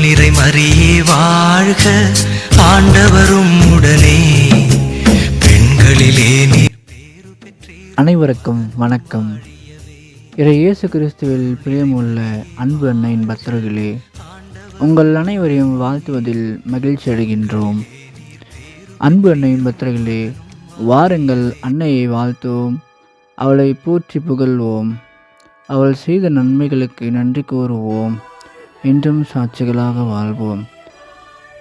நிறை மரியே வாழ்க, ஆண்டவரும் உடனே பெண்களிலே நீர் பேறு பெற்றீர். அனைவருக்கும் வணக்கம். இயேசு கிறிஸ்துவில் பிரியமுள்ள அன்பு அன்னையின் பக்தர்களே, உங்கள் அனைவரையும் வாழ்த்துவதில் மகிழ்ச்சி அடைகின்றோம். அன்பு அன்னையின் பக்தர்களே, வாருங்கள் அன்னையை வாழ்த்துவோம், அவளை போற்றி புகழ்வோம், அவள் செய்த நன்மைகளுக்கு நன்றி கூறுவோம், இன்றும் சாட்சிகளாக வாழ்வோம்.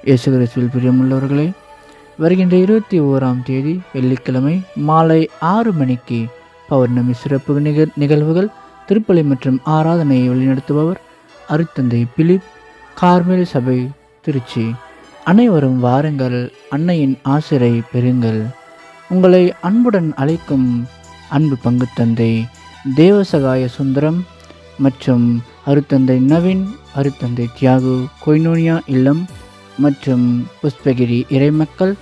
இயேசு கிறிஸ்துவில் பிரியமுள்ளவர்களே, வருகின்ற 21ஆம் தேதி வெள்ளிக்கிழமை மாலை 6 மணிக்கு பௌர்ணமி சிறப்பு நிகழ்வுகள் திருப்பலி மற்றும் ஆராதனையை வழிநடத்துபவர் அருட்தந்தை பிலிப், கார்மேல் சபை, திருச்சி. அனைவரும் வாருங்கள், அன்னையின் ஆசிரை பெறுங்கள். உங்களை அன்புடன் அழைக்கும் அன்பு பங்கு தந்தை தேவசகாய சுந்தரம் மற்றும் அருட்தந்தை நவீன், அருட்தந்தை தியாகு, கொய்னோனியா இல்லம் மற்றும் புஷ்பகிரி இறைமக்கள்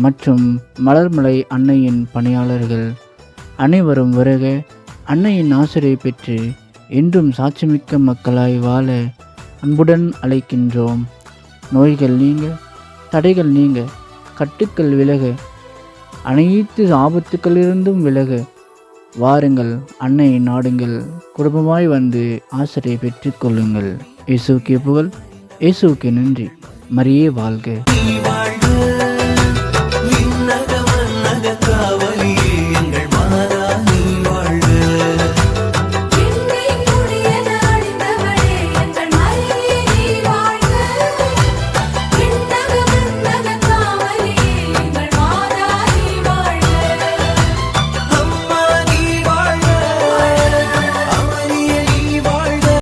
மற்றும் மலர்மலை அன்னையின் பணியாளர்கள் அனைவரும் வருக. அன்னையின் ஆசிரியை பெற்று என்றும் சாட்சிமிக்க மக்களாய் வாழ அன்புடன் அழைக்கின்றோம். நோய்கள் நீங்க, தடைகள் நீங்க, கட்டுக்கள் விலக, அனைத்து ஆபத்துக்களிலிருந்தும் விலக வாருங்கள், அன்னையை நாடுங்கள், குடும்பமாய் வந்து ஆசிரியை பெற்றுக் கொள்ளுங்கள். இயேசுவுக்கே புகழ், இயேசுவுக்கே நன்றி. மரியே வாழ்க.